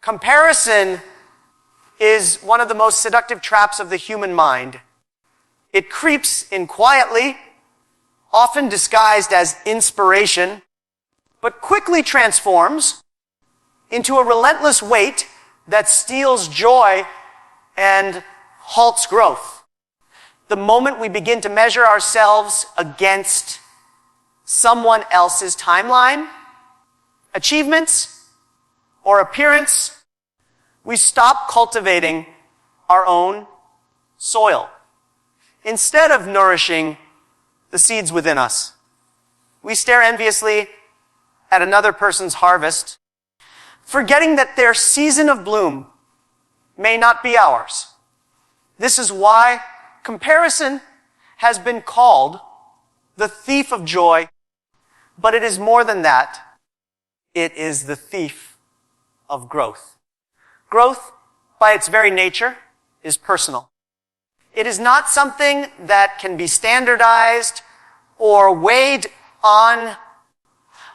Comparison is one of the most seductive traps of the human mind. It creeps in quietly, often disguised as inspiration, but quickly transforms into a relentless weight that steals joy and halts growth. The moment we begin to measure ourselves against someone else's timeline, achievements, or appearance, we stop cultivating our own soil. Instead of nourishing the seeds within us, we stare enviously at another person's harvest, forgetting that their season of bloom may not be ours. This is why comparison has been called the thief of joy, but it is more than that. It is the thief of growth. Growth, by its very nature, is personal. It is not something that can be standardized or weighed on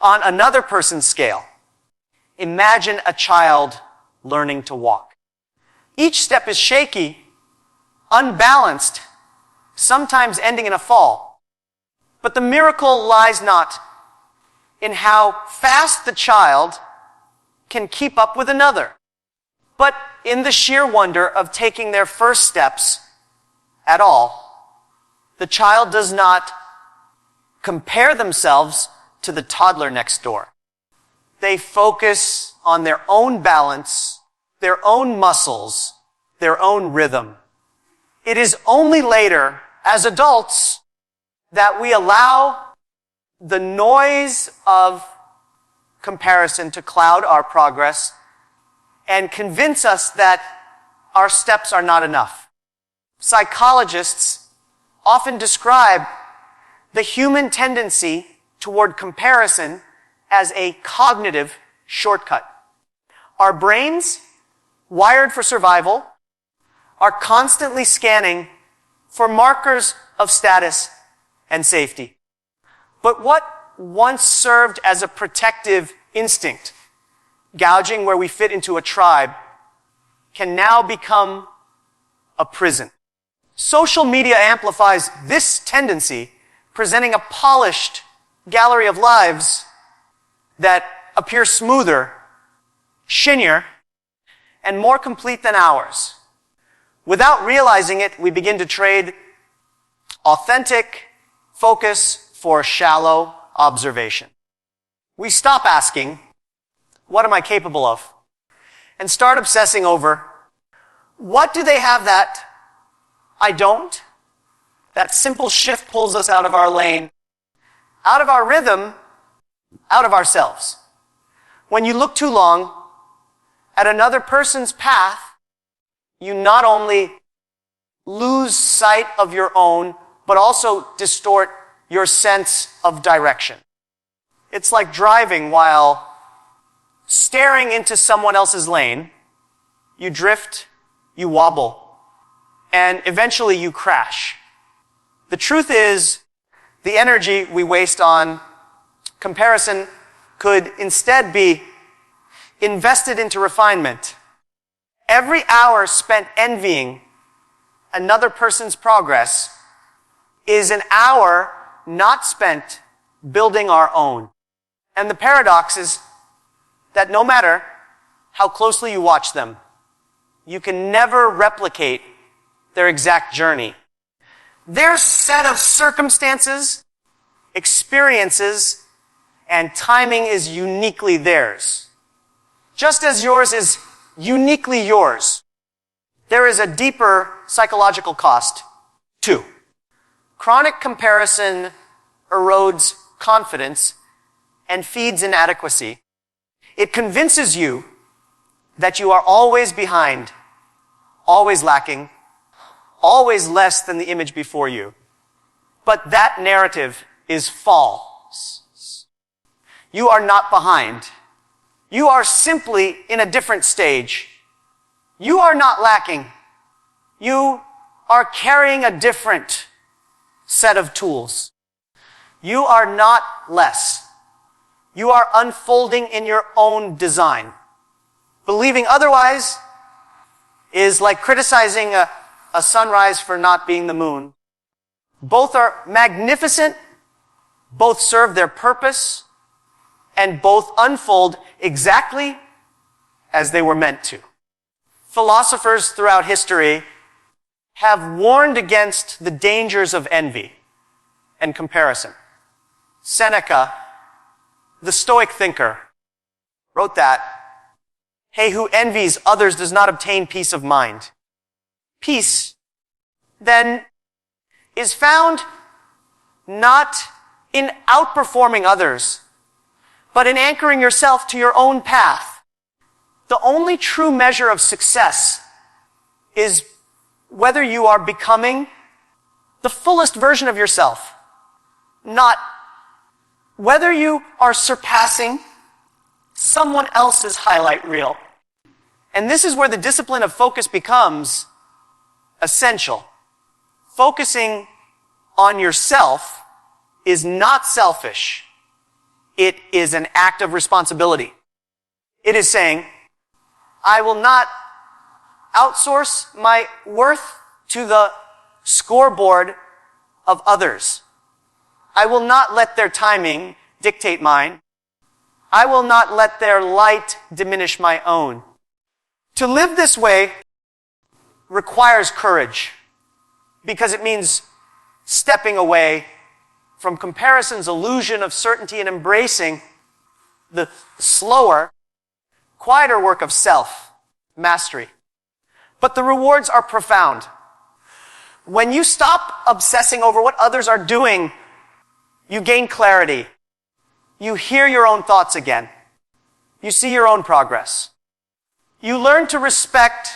another person's scale. Imagine a child learning to walk. Each step is shaky, unbalanced, sometimes ending in a fall. But the miracle lies not in how fast the child can keep up with another, but in the sheer wonder of taking their first steps at all. The child does not compare themselves to the toddler next door. They focus on their own balance, their own muscles, their own rhythm. It is only later, as adults, that we allow the noise of comparison to cloud our progress and convince us that our steps are not enough. Psychologists often describe the human tendency toward comparison as a cognitive shortcut. Our brains, wired for survival, are constantly scanning for markers of status and safety. But what once served as a protective instinct, gouging where we fit into a tribe, can now become a prison. Social media amplifies this tendency, presenting a polished gallery of lives that appear smoother, shinier, and more complete than ours. Without realizing it, we begin to trade authentic focus for shallow observation. We stop asking, what am I capable of? And start obsessing over, what do they have that I don't? That simple shift pulls us out of our lane, out of our rhythm, out of ourselves. When you look too long at another person's path, you not only lose sight of your own, but also distort your sense of direction. It's like driving while staring into someone else's lane. You drift, you wobble, and eventually you crash. The truth is, the energy we waste on comparison could instead be invested into refinement. Every hour spent envying another person's progress is an hour not spent building our own. And the paradox is that no matter how closely you watch them, you can never replicate their exact journey. Their set of circumstances, experiences, and timing is uniquely theirs. Just as yours is uniquely yours, there is a deeper psychological cost, too. Chronic comparison erodes confidence and feeds inadequacy. It convinces you that you are always behind, always lacking, always less than the image before you. But that narrative is false. You are not behind. You are simply in a different stage. You are not lacking. You are carrying a different set of tools. You are not less. You are unfolding in your own design. Believing otherwise is like criticizing a sunrise for not being the moon. Both are magnificent, both serve their purpose, and both unfold exactly as they were meant to. Philosophers throughout history have warned against the dangers of envy and comparison. Seneca, the Stoic thinker, wrote that, "He who envies others does not obtain peace of mind." Peace, then, is found not in outperforming others, but in anchoring yourself to your own path. The only true measure of success is whether you are becoming the fullest version of yourself, not whether you are surpassing someone else's highlight reel. And this is where the discipline of focus becomes essential. Focusing on yourself is not selfish. It is an act of responsibility. It is saying, I will not outsource my worth to the scoreboard of others. I will not let their timing dictate mine. I will not let their light diminish my own. To live this way requires courage, because it means stepping away from comparison's illusion of certainty and embracing the slower, quieter work of self-mastery. But the rewards are profound. When you stop obsessing over what others are doing, you gain clarity. You hear your own thoughts again. You see your own progress. You learn to respect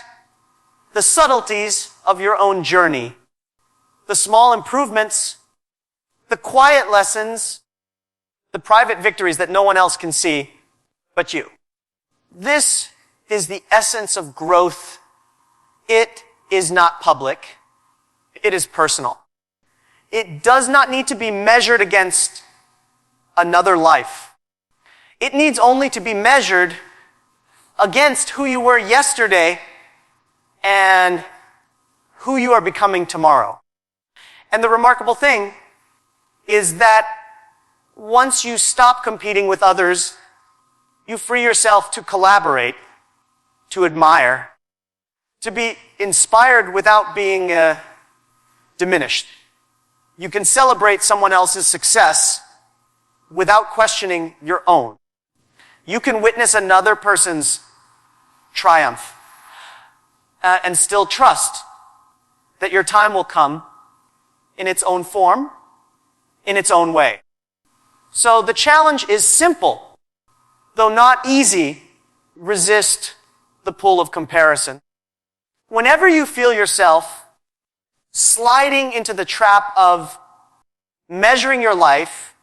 the subtleties of your own journey, the small improvements, the quiet lessons, the private victories that no one else can see but you. This is the essence of growth. It is not public. It is personal. It does not need to be measured against another life. It needs only to be measured against who you were yesterday and who you are becoming tomorrow. And the remarkable thing is that once you stop competing with others, you free yourself to collaborate, to admire, to be inspired without being diminished. You can celebrate someone else's success without questioning your own. You can witness another person's triumph and still trust that your time will come in its own form, in its own way. So the challenge is simple. Though not easy, resist the pull of comparison. Whenever you feel yourself sliding into the trap of measuring your life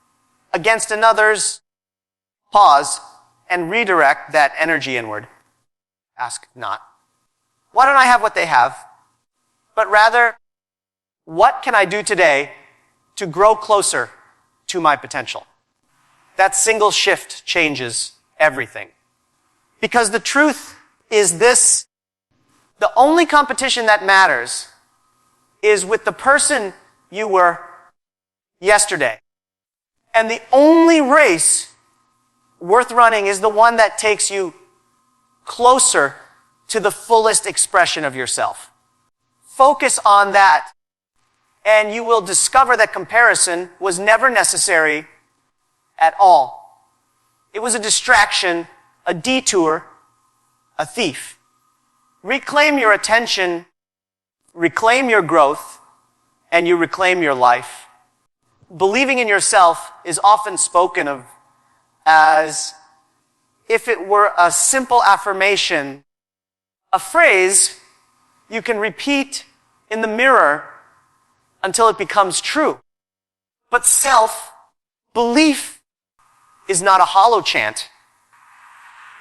against another's, pause and redirect that energy inward. Ask not, why don't I have what they have? But rather, what can I do today to grow closer to my potential? That single shift changes everything. Because the truth is this: the only competition that matters is with the person you were yesterday. And the only race worth running is the one that takes you closer to the fullest expression of yourself. Focus on that, and you will discover that comparison was never necessary at all. It was a distraction, a detour, a thief. Reclaim your attention, reclaim your growth, and you reclaim your life. Believing in yourself is often spoken of as if it were a simple affirmation, a phrase you can repeat in the mirror until it becomes true. But self-belief is not a hollow chant.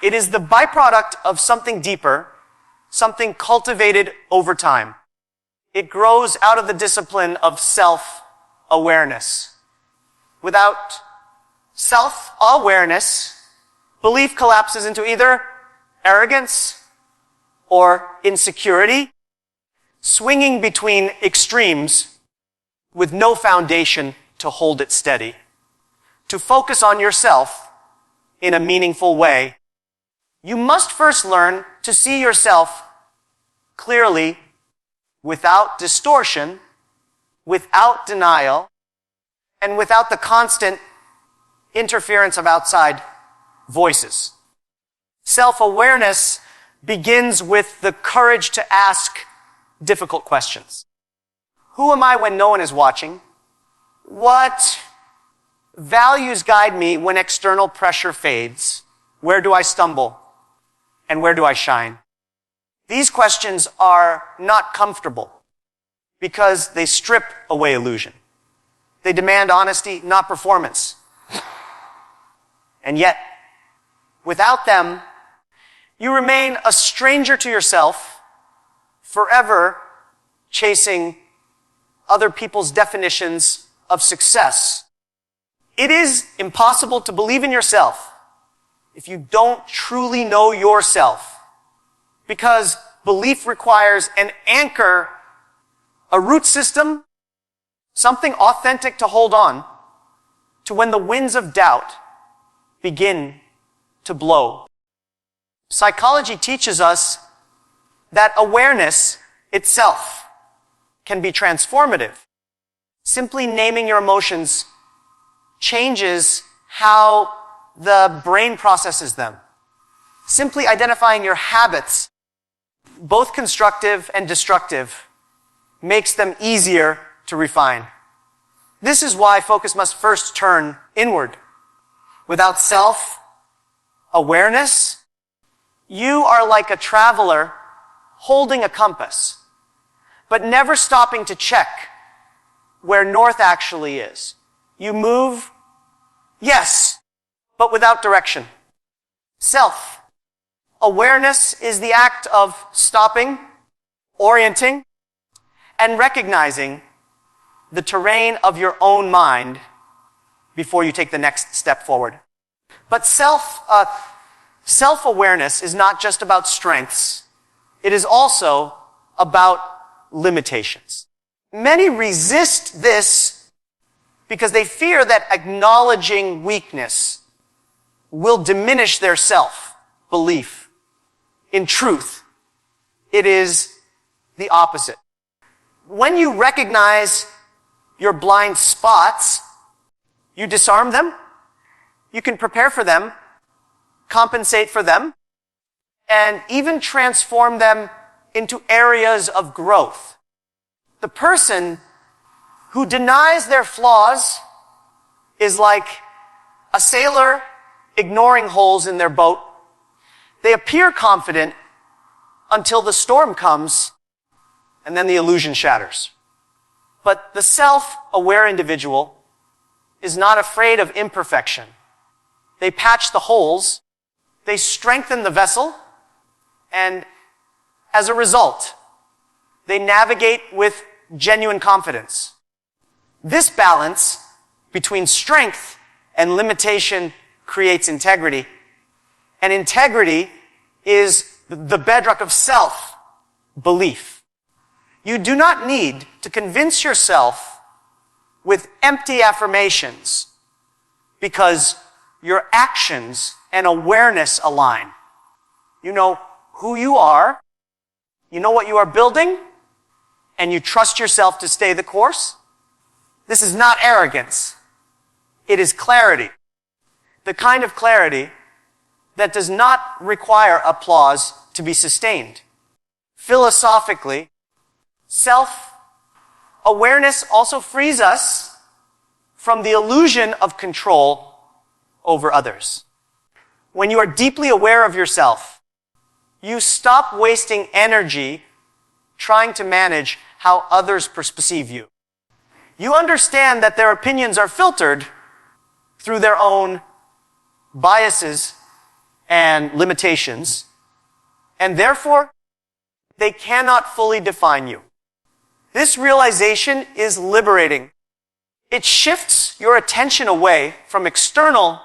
It is the byproduct of something deeper, something cultivated over time. It grows out of the discipline of self-awareness. Without self-awareness, belief collapses into either arrogance or insecurity, swinging between extremes with no foundation to hold it steady. To focus on yourself in a meaningful way, you must first learn to see yourself clearly, without distortion, without denial, and without the constant interference of outside voices. Self-awareness begins with the courage to ask difficult questions. Who am I when no one is watching? What values guide me when external pressure fades? Where do I stumble? And where do I shine? These questions are not comfortable because they strip away illusion. They demand honesty, not performance. And yet, without them, you remain a stranger to yourself, forever chasing other people's definitions of success. It is impossible to believe in yourself if you don't truly know yourself, because belief requires an anchor, a root system, something authentic to hold on to when the winds of doubt begin to blow. Psychology teaches us that awareness itself can be transformative. Simply naming your emotions changes how the brain processes them. Simply identifying your habits, both constructive and destructive, makes them easier to refine. This is why focus must first turn inward. Without self-awareness, you are like a traveler holding a compass, but never stopping to check where north actually is. You move, yes, but without direction. Self-awareness is the act of stopping, orienting, and recognizing the terrain of your own mind before you take the next step forward. But self-awareness is not just about strengths. It is also about limitations. Many resist this because they fear that acknowledging weakness will diminish their self-belief. In truth, it is the opposite. When you recognize your blind spots, you disarm them, you can prepare for them, compensate for them, and even transform them into areas of growth. The person who denies their flaws is like a sailor ignoring holes in their boat. They appear confident until the storm comes, and then the illusion shatters. But the self-aware individual is not afraid of imperfection. They patch the holes, they strengthen the vessel, and as a result, they navigate with genuine confidence. This balance between strength and limitation creates integrity, and integrity is the bedrock of self-belief. You do not need to convince yourself with empty affirmations because your actions and awareness align. You know who you are, you know what you are building, and you trust yourself to stay the course. This is not arrogance. It is clarity. The kind of clarity that does not require applause to be sustained. Philosophically, self-awareness also frees us from the illusion of control over others. When you are deeply aware of yourself, you stop wasting energy trying to manage how others perceive you. You understand that their opinions are filtered through their own biases and limitations, and therefore, they cannot fully define you. This realization is liberating. It shifts your attention away from external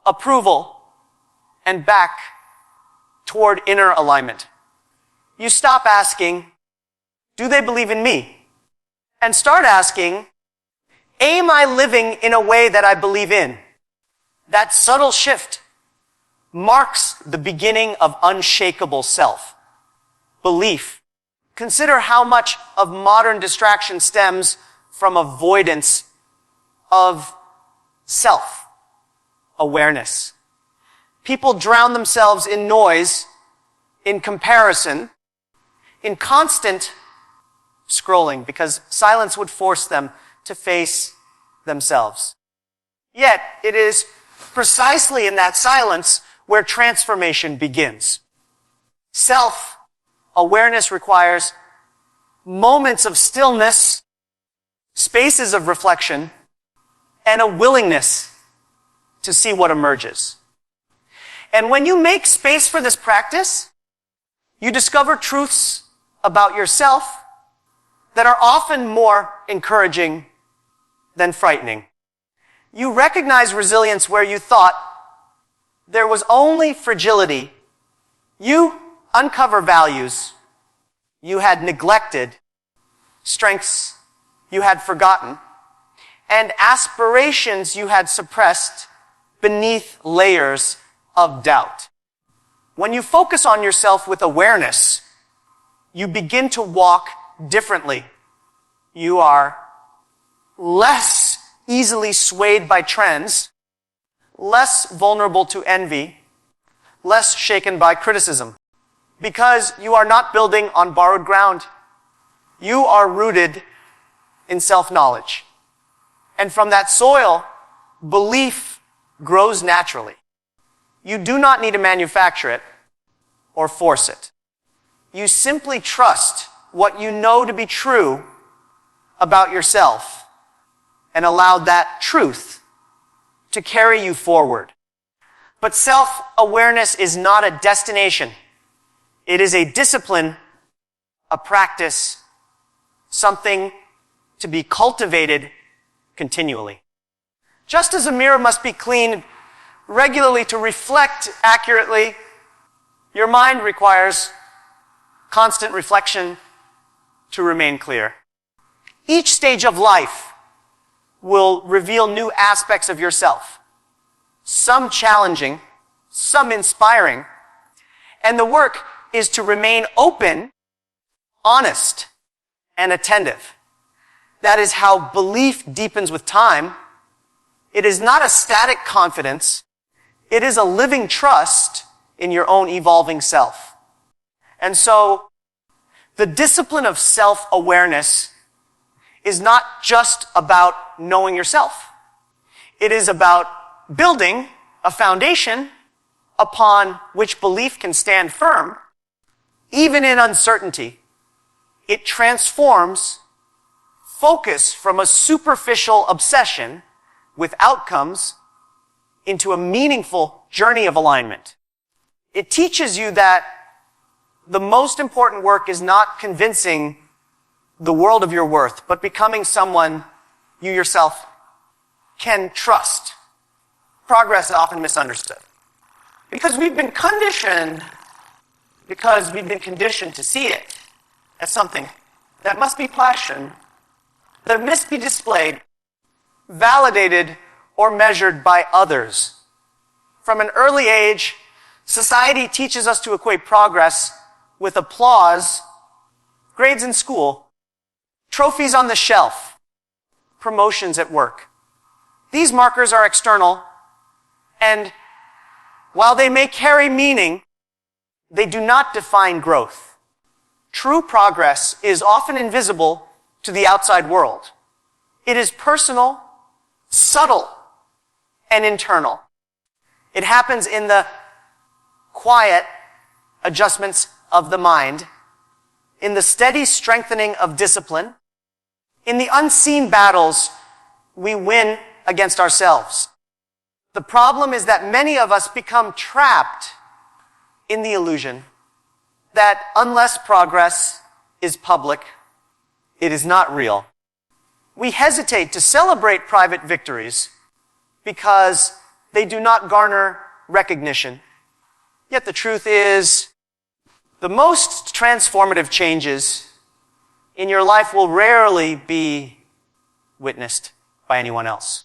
approval and back toward inner alignment. You stop asking, do they believe in me? And start asking, am I living in a way that I believe in? That subtle shift marks the beginning of unshakable self-belief. Consider how much of modern distraction stems from avoidance of self-awareness. People drown themselves in noise, in comparison, in constant scrolling, because silence would force them to face themselves. Yet, it is precisely in that silence where transformation begins. Self-awareness requires moments of stillness, spaces of reflection, and a willingness to see what emerges. And when you make space for this practice, you discover truths about yourself that are often more encouraging than frightening. You recognize resilience where you thought there was only fragility. You uncover values you had neglected, strengths you had forgotten, and aspirations you had suppressed beneath layers of doubt. When you focus on yourself with awareness, you begin to walk differently. You are less easily swayed by trends, less vulnerable to envy, less shaken by criticism. Because you are not building on borrowed ground. You are rooted in self-knowledge. And from that soil, belief grows naturally. You do not need to manufacture it or force it. You simply trust what you know to be true about yourself and allow that truth to carry you forward. But self-awareness is not a destination. It is a discipline, a practice, something to be cultivated continually. Just as a mirror must be cleaned regularly to reflect accurately, your mind requires constant reflection to remain clear. Each stage of life will reveal new aspects of yourself, some challenging, some inspiring, and the work is to remain open, honest, and attentive. That is how belief deepens with time. It is not a static confidence. It is a living trust in your own evolving self. And so, the discipline of self-awareness is not just about knowing yourself. It is about building a foundation upon which belief can stand firm, even in uncertainty. It transforms focus from a superficial obsession with outcomes into a meaningful journey of alignment. It teaches you that the most important work is not convincing the world of your worth, but becoming someone you yourself can trust. Progress is often misunderstood. Because we've been conditioned to see it as something that must be passion, that must be displayed, validated, or measured by others. From an early age, society teaches us to equate progress with applause, grades in school, trophies on the shelf, promotions at work. These markers are external, and while they may carry meaning, they do not define growth. True progress is often invisible to the outside world. It is personal, subtle, and internal. It happens in the quiet adjustments of the mind, in the steady strengthening of discipline, in the unseen battles we win against ourselves. The problem is that many of us become trapped in the illusion that unless progress is public, it is not real. We hesitate to celebrate private victories because they do not garner recognition. Yet the truth is, the most transformative changes in your life will rarely be witnessed by anyone else.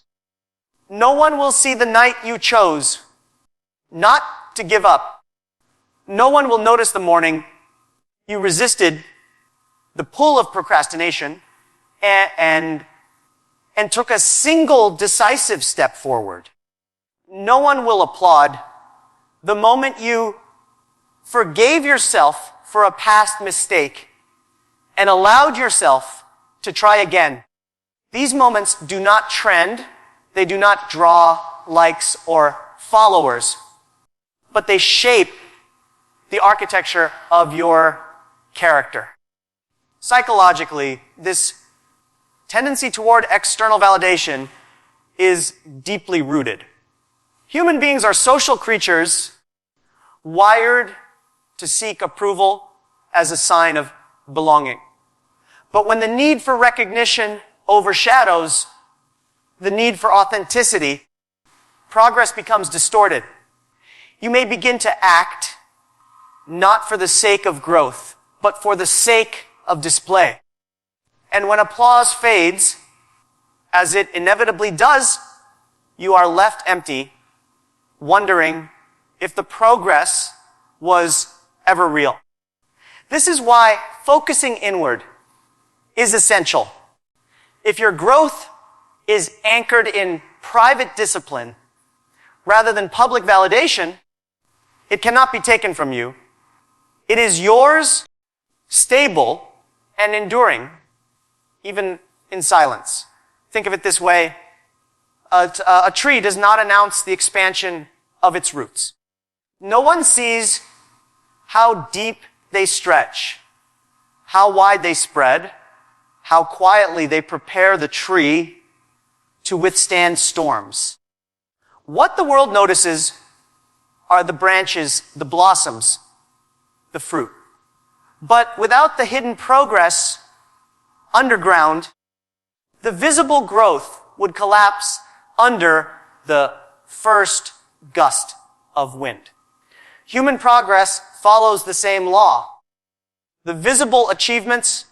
No one will see the night you chose not to give up. No one will notice the morning you resisted the pull of procrastination and took a single decisive step forward. No one will applaud the moment you forgave yourself for a past mistake and allowed yourself to try again. These moments do not trend, they do not draw likes or followers, but they shape the architecture of your character. Psychologically, this tendency toward external validation is deeply rooted. Human beings are social creatures wired to seek approval as a sign of belonging. But when the need for recognition overshadows the need for authenticity, progress becomes distorted. You may begin to act not for the sake of growth, but for the sake of display. And when applause fades, as it inevitably does, you are left empty, wondering if the progress was ever real. This is why focusing inward is essential. If your growth is anchored in private discipline rather than public validation, it cannot be taken from you. It is yours, stable, and enduring, even in silence. Think of it this way. A tree does not announce the expansion of its roots. No one sees how deep they stretch, how wide they spread, how quietly they prepare the tree to withstand storms. What the world notices are the branches, the blossoms, the fruit. But without the hidden progress underground, the visible growth would collapse under the first gust of wind. Human progress follows the same law. The visible achievements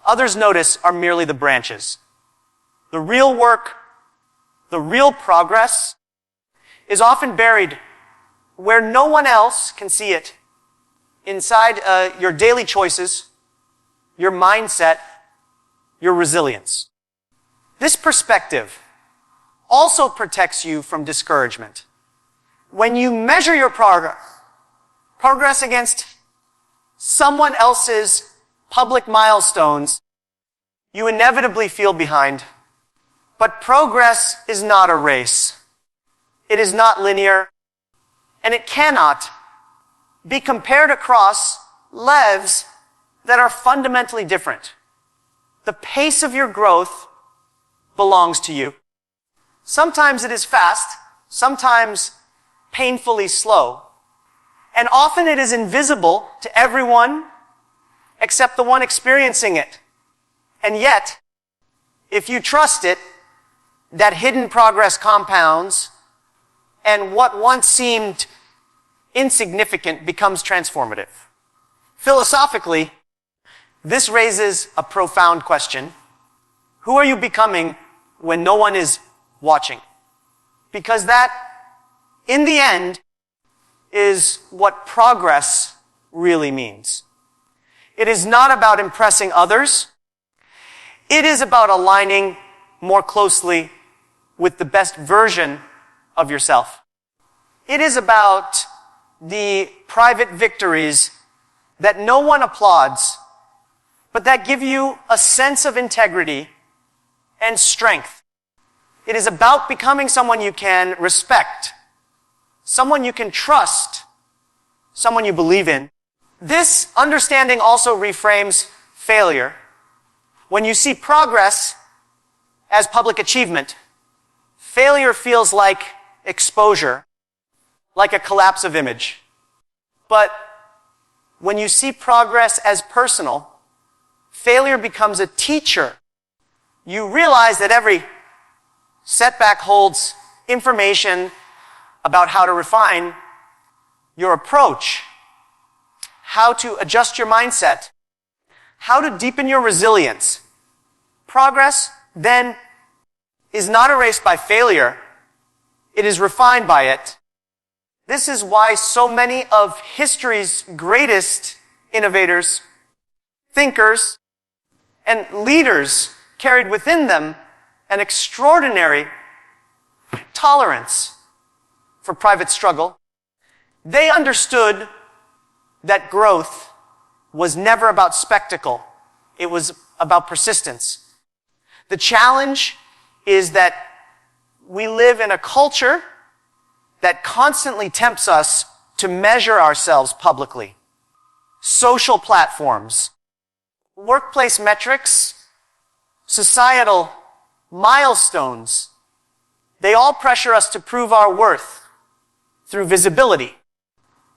others notice are merely the branches. The real work, the real progress, is often buried where no one else can see it, inside your daily choices, your mindset, your resilience. This perspective also protects you from discouragement. When you measure your progress against someone else's public milestones, you inevitably feel behind. But progress is not a race. It is not linear, and it cannot be compared across lives that are fundamentally different. The pace of your growth belongs to you. Sometimes it is fast, sometimes painfully slow, and often it is invisible to everyone except the one experiencing it. And yet, if you trust it, that hidden progress compounds, and what once seemed insignificant becomes transformative. Philosophically, this raises a profound question. Who are you becoming when no one is watching? Because that, in the end, is what progress really means. It is not about impressing others. It is about aligning more closely with the best version of yourself. It is about the private victories that no one applauds, but that give you a sense of integrity and strength. It is about becoming someone you can respect, someone you can trust, someone you believe in. This understanding also reframes failure. When you see progress as public achievement, failure feels like exposure, like a collapse of image. But when you see progress as personal, failure becomes a teacher. You realize that every setback holds information about how to refine your approach, how to adjust your mindset, how to deepen your resilience. Progress, then, is not erased by failure. It is refined by it. This is why so many of history's greatest innovators, thinkers, and leaders carried within them an extraordinary tolerance for private struggle. They understood that growth was never about spectacle. It was about persistence. The challenge is that we live in a culture that constantly tempts us to measure ourselves publicly. Social platforms, workplace metrics, societal milestones, they all pressure us to prove our worth through visibility.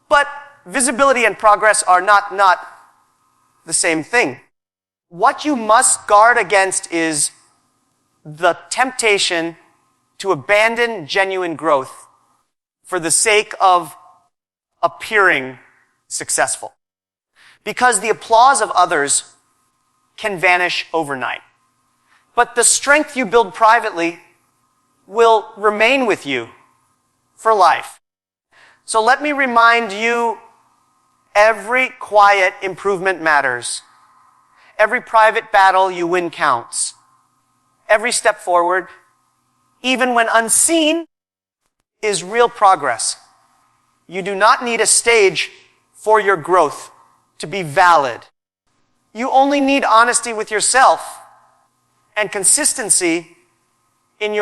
But visibility and progress are not the same thing. What you must guard against is the temptation to abandon genuine growth for the sake of appearing successful. Because the applause of others can vanish overnight. But the strength you build privately will remain with you for life. So let me remind you, every quiet improvement matters. Every private battle you win counts. Every step forward, even when unseen, is real progress. You do not need a stage for your growth to be valid. You only need honesty with yourself and consistency in your